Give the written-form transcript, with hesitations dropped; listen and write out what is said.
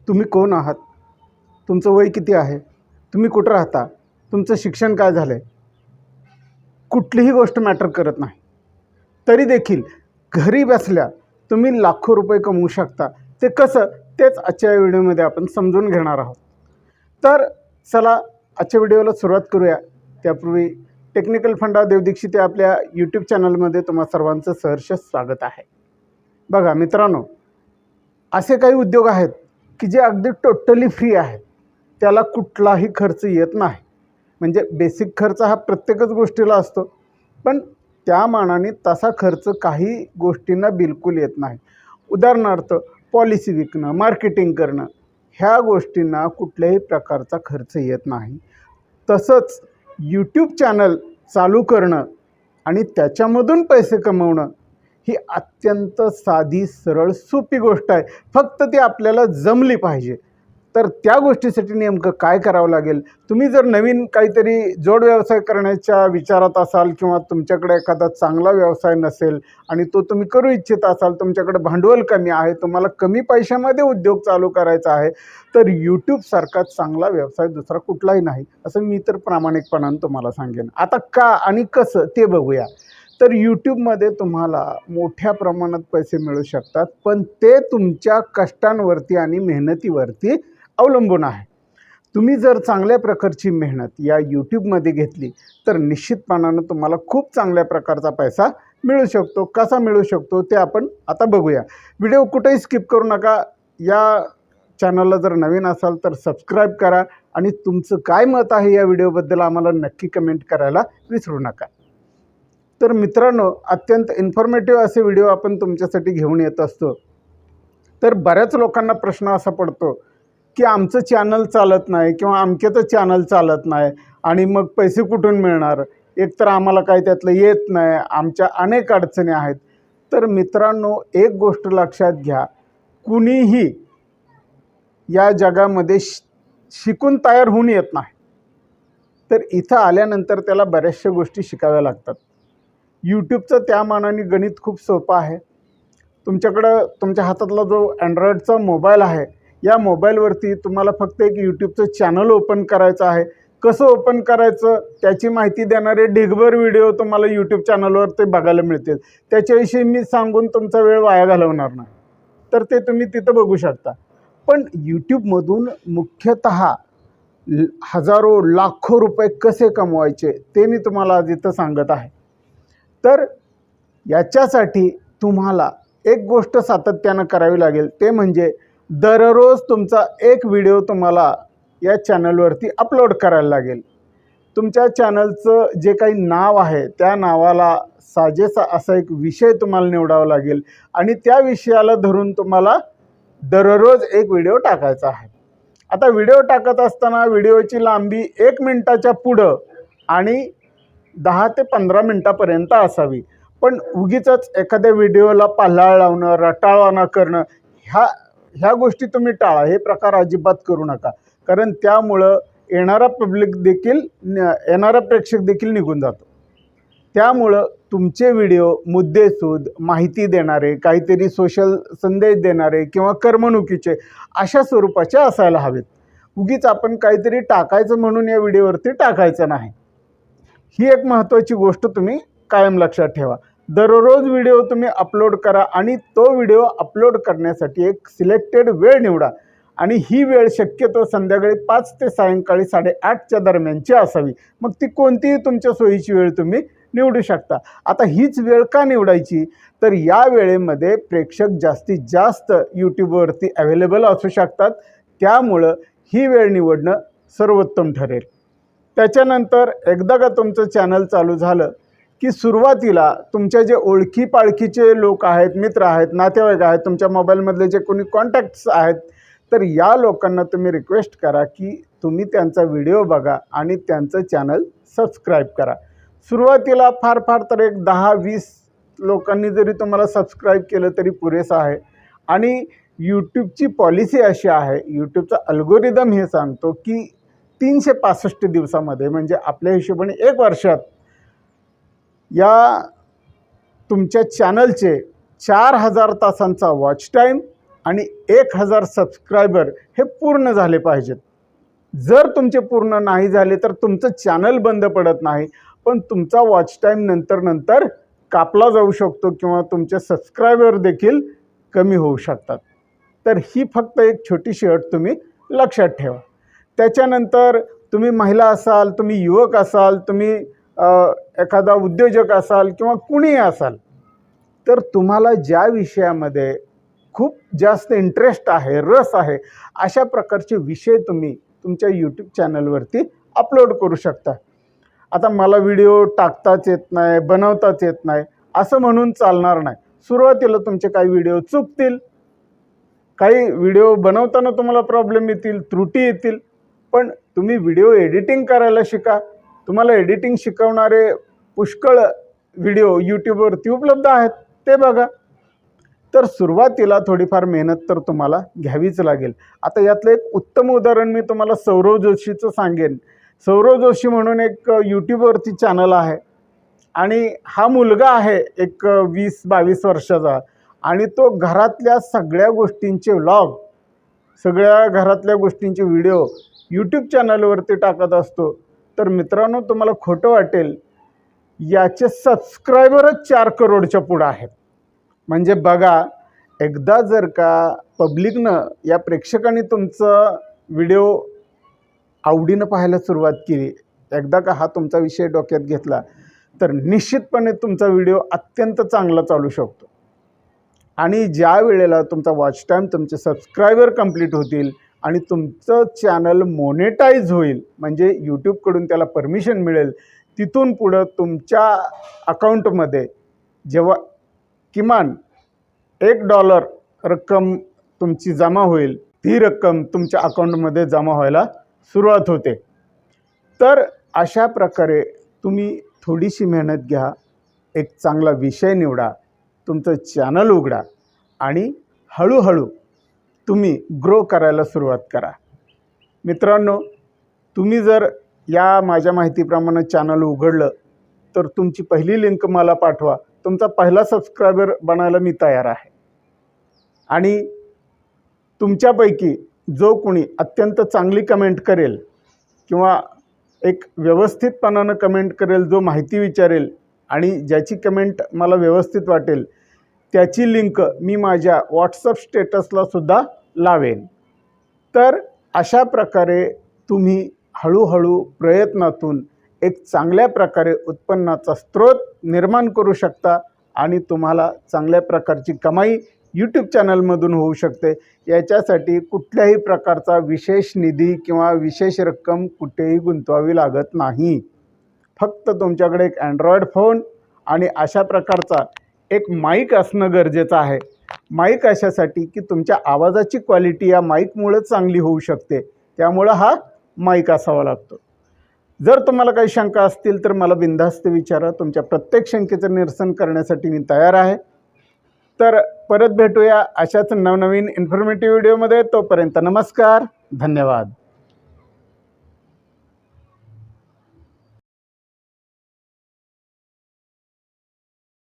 तुम्ही कोण आहात, तुमचं वय किती आहे, तुम्ही कुठं राहता, तुमचं शिक्षण काय झालं आहे, कुठलीही गोष्ट मॅटर करत नाही. तरी देखील घरी बसल्या तुम्ही लाखो रुपये कमवू शकता. ते कसं, तेच आजच्या व्हिडिओमध्ये आपण समजून घेणार आहोत. तर चला आजच्या व्हिडिओला सुरुवात करूया. त्यापूर्वी टेक्निकल फंडा देव दीक्षित या आपल्या यूट्यूब चॅनलमध्ये तुम्हा सर्वांचं सहर्ष स्वागत आहे. बघा मित्रांनो, असे काही उद्योग आहेत की जे अगदी टोटली फ्री आहेत. त्याला कुठलाही खर्च येत नाही. म्हणजे बेसिक खर्च हा प्रत्येकच गोष्टीला असतो, पण त्या मानाने तसा खर्च काही गोष्टींना बिलकुल येत नाही. उदाहरणार्थ पॉलिसी विकणं, मार्केटिंग करणं, ह्या गोष्टींना कुठल्याही प्रकारचा खर्च येत नाही. तसंच यूट्यूब चॅनल चालू करणं आणि त्याच्यामधून पैसे कमवणं ही अत्यंत साधी, सरळ, सोपी गोष्ट आहे. फक्त ती आपल्याला जमली पाहिजे. तर त्या गोष्टीसाठी नेमकं काय करावं लागेल? तुम्ही जर नवीन काहीतरी जोड व्यवसाय करण्याच्या विचारात असाल किंवा तुमच्याकडे एखादा चांगला व्यवसाय नसेल आणि तो तुम्ही करू इच्छित असाल, तुमच्याकडे भांडवल कमी आहे, तुम्हाला कमी पैशामध्ये उद्योग चालू करायचा आहे, तर यूट्यूबसारखा चांगला व्यवसाय दुसरा कुठलाही नाही, असं मी तर प्रामाणिकपणाने तुम्हाला सांगेन. आता का आणि कसं ते बघूया. तर यूट्यूबमध्ये तुम्हाला मोठ्या प्रमाणात पैसे मिळू शकतात, पण ते तुमच्या कष्टांवरती आणि मेहनतीवरती अवलंबून आहे. तुम्ही जर चांगल्या प्रकारची मेहनत या यूट्यूबमध्ये घेतली तर निश्चितपणानं तुम्हाला खूप चांगल्या प्रकारचा पैसा मिळू शकतो. कसा मिळू शकतो ते आपण आता बघूया. व्हिडिओ कुठेही स्किप करू नका. या चॅनलला जर नवीन असाल तर सबस्क्राईब करा आणि तुमचं काय मत आहे या व्हिडिओबद्दल आम्हाला नक्की कमेंट करायला विसरू नका. तर मित्रांनो, अत्यंत इन्फॉर्मेटिव्ह असे व्हिडिओ आपण तुमच्यासाठी घेऊन येत असतो. तर बऱ्याच लोकांना प्रश्न असा पडतो की आमचं चॅनल चालत नाही किंवा अमक्याचं चॅनल चालत नाही आणि मग पैसे कुठून मिळणार, एकतर आम्हाला काय त्यातलं येत नाही, आमच्या अनेक अडचणी आहेत. तर मित्रांनो, एक गोष्ट लक्षात घ्या, कुणीही या जगामध्ये शिकून तयार होऊन येत नाही. तर इथं आल्यानंतर त्याला बऱ्याचशा गोष्टी शिकाव्या लागतात. यूट्यूबचं त्या मानाने गणित खूप सोपं आहे. तुमच्याकडं तुमच्या हातातला जो अँड्रॉईडचा मोबाईल आहे, या मोबाईलवरती तुम्हाला फक्त एक यूट्यूबचं चॅनल ओपन करायचं आहे. कसं ओपन करायचं त्याची माहिती देणारे ढिगभर व्हिडिओ तुम्हाला यूट्यूब चॅनलवर ते बघायला मिळतील. त्याच्याविषयी मी सांगून तुमचा वेळ वाया घालवणार नाही, तर ते तुम्ही तिथं बघू शकता. पण यूट्यूबमधून मुख्यतः हजारो लाखो रुपये कसे कमवायचे ते मी तुम्हाला आज इथं सांगत आहे. तर याच्यासाठी तुम्हाला एक गोष्ट सातत्यानं करावी लागेल, ते म्हणजे दररोज तुमचा एक व्हिडिओ तुम्हाला या चॅनलवरती अपलोड करायला लागेल. तुमच्या चॅनलचं जे काही नाव आहे त्या नावाला साजेसा असा एक विषय तुम्हाला निवडावा लागेल आणि त्या विषयाला धरून तुम्हाला दररोज एक व्हिडिओ टाकायचा आहे. आता व्हिडिओ टाकत असताना व्हिडिओची लांबी 1 मिनिटाच्या पुढं आणि 10 ते 15 मिनटापर्यंत असावी. पण उगीचच एखाद्या व्हिडिओला पाल्हाळ लावणं, रटाळवाणा करणं, ह्या गोष्टी तुम्ही टाळा. हे प्रकार अजिबात करू नका, कारण त्यामुळं येणारा प्रेक्षक देखील निघून जातो. त्यामुळं तुमचे व्हिडिओ मुद्देसूद, माहिती देणारे, काहीतरी सोशल संदेश देणारे किंवा करमणुकीचे अशा स्वरूपाचे असायला हवेत. उगीच आपण काहीतरी टाकायचं म्हणून या व्हिडिओवरती टाकायचं नाही. ही एक महत्त्वाची गोष्ट तुम्ही कायम लक्षात ठेवा. दररोज व्हिडिओ तुम्ही अपलोड करा आणि तो व्हिडिओ अपलोड करण्यासाठी एक सिलेक्टेड वेळ निवडा आणि ही वेळ शक्यतो संध्याकाळी 5 ते सायंकाळी 8:30च्या दरम्यानची असावी. मग ती कोणतीही तुमच्या सोयीची वेळ तुम्ही निवडू शकता. आता हीच वेळ का निवडायची, तर या वेळेमध्ये प्रेक्षक जास्तीत जास्त यूट्यूबवरती अवेलेबल असू शकतात. त्यामुळं ही वेळ निवडणं सर्वोत्तम ठरेल. त्याच्यानंतर एकदा का तुमचं चॅनल चालू झालं की सुरुवातीला तुमच्या जे ओळखी पाळखीचे लोक आहेत, मित्र आहेत, नातेवाईक आहेत, तुमच्या मोबाईलमधले जे कोणी कॉन्टॅक्ट्स आहेत, तर या लोकांना तुम्ही रिक्वेस्ट करा की तुम्ही त्यांचा व्हिडिओ बघा आणि त्यांचं चॅनल सबस्क्राईब करा. सुरुवातीला फार तर एक 10-20 लोकांनी जरी तुम्हाला सबस्क्राईब केलं तरी पुरेसं आहे. आणि यूट्यूबची पॉलिसी अशी आहे, यूट्यूबचा अल्गोरिदम हे सांगतो की 365 दिवसामध्ये, म्हणजे आपल्या हिशोबाने 1 वर्षात, या तुमच्या चॅनलचे 4000 तासांचा वॉच टाईम आणि 1000 सबस्क्रायबर हे पूर्ण झाले पाहिजेत. जर तुमचे पूर्ण नाही झाले तर तुमचं चॅनल बंद पडत नाही, पण तुमचा वॉच टाईम नंतर कापला जाऊ शकतो किंवा तुमचे सबस्क्रायबर देखील कमी होऊ शकतात. तर ही फक्त एक छोटीशी अट तुम्ही लक्षात ठेवा. त्याच्यानंतर तुम्ही महिला असाल, तुम्ही युवक असाल, तुम्ही एखादा उद्योजक असाल किंवा कुणीही असाल, तर तुम्हाला ज्या विषयामध्ये खूप जास्त इंटरेस्ट आहे, रस आहे, अशा प्रकारचे विषय तुम्ही तुमच्या यूट्यूब चॅनलवरती अपलोड करू शकता. आता मला व्हिडिओ टाकताच येत नाही, बनवताच येत नाही असं म्हणून चालणार नाही. सुरुवातीला तुमचे काही व्हिडिओ चुकतील, काही व्हिडिओ बनवताना तुम्हाला प्रॉब्लेम येतील, त्रुटी येतील, पण तुम्ही व्हिडिओ एडिटिंग करायला शिका. तुम्हाला एडिटिंग शिकवणारे पुष्कळ व्हिडिओ यूट्यूबवरती उपलब्ध आहेत, ते बघा. तर सुरुवातीला थोडीफार मेहनत तर तुम्हाला घ्यावीच लागेल. आता यातलं एक उत्तम उदाहरण मी तुम्हाला सौरव जोशीचं सांगेन. सौरव जोशी म्हणून एक यूट्यूबवरती चॅनल आहे आणि हा मुलगा आहे एक 20-22 वर्षाचा आणि तो घरातल्या सगळ्या गोष्टींचे व्लॉग, सगळ्या घरातल्या गोष्टींचे व्हिडिओ यूट्यूब चॅनलवरती टाकत असतो. तर मित्रांनो, तुम्हाला खोटं वाटेल, याचे सबस्क्रायबरच 4 करोडच्या पुढं आहेत. म्हणजे बघा, एकदा जर का पब्लिकनं, या प्रेक्षकांनी तुमचं व्हिडिओ आवडीनं पाहायला सुरुवात केली, एकदा का हा तुमचा विषय डोक्यात घेतला, तर निश्चितपणे तुमचा व्हिडिओ अत्यंत चांगला चालू शकतो. आणि ज्या वेळेला तुमचा वॉच टाईम, तुमचे सबस्क्रायबर कंप्लीट होतील आणि तुमचं चॅनल मोनेटाईज होईल, म्हणजे यूट्यूबकडून त्याला परमिशन मिळेल, तिथून पुढं तुमच्या अकाउंटमध्ये जेव्हा किमान $1 रक्कम तुमची जमा होईल, ती रक्कम तुमच्या अकाउंटमध्ये जमा व्हायला सुरुवात होते. तर अशा प्रकारे तुम्ही थोडीशी मेहनत घ्या, एक चांगला विषय निवडा, तुमचं चॅनल उघडा आणि हळूहळू तुम्ही ग्रो करायला सुरुवात करा. मित्रांनो, तुम्ही जर या माझ्या माहितीप्रमाणे चॅनल उघडलं तर तुमची पहिली लिंक मला पाठवा. तुमचा पहिला सबस्क्रायबर बनायला मी तयार आहे. आणि तुमच्यापैकी जो कोणी अत्यंत चांगली कमेंट करेल किंवा एक व्यवस्थितपणानं कमेंट करेल, जो माहिती विचारेल आणि ज्याची कमेंट मला व्यवस्थित वाटेल, त्याची लिंक मी माझ्या व्हॉट्सअप स्टेटसला सुद्धा लावेन. तर अशा प्रकारे तुम्ही हळूहळू प्रयत्नातून एक चांगल्या प्रकारे उत्पन्नाचा स्रोत निर्माण करू शकता आणि तुम्हाला चांगल्या प्रकारची कमाई यूट्यूब चॅनलमधून होऊ शकते. याच्यासाठी कुठल्याही प्रकारचा विशेष निधी किंवा विशेष रक्कम कुठेही गुंतवावी लागत नाही. फक्त तुमच्याकडे एक अँड्रॉईड फोन आणि अशा प्रकारचा एक माईक असणं गरजेचं आहे. माईक अशासाठी की तुमच्या आवाजाची क्वालिटी या माईकमुळे चांगली होऊ शकते, त्यामुळं हा माईक असावा लागतो. जर तुम्हाला काही शंका असतील तर मला बिनधास्त विचारा. तुमच्या प्रत्येक शंकेचं निरसन करण्यासाठी मी तयार आहे. तर परत भेटूया अशाच नवनवीन इन्फॉर्मेटिव्ह व्हिडिओमध्ये. तोपर्यंत नमस्कार, धन्यवाद.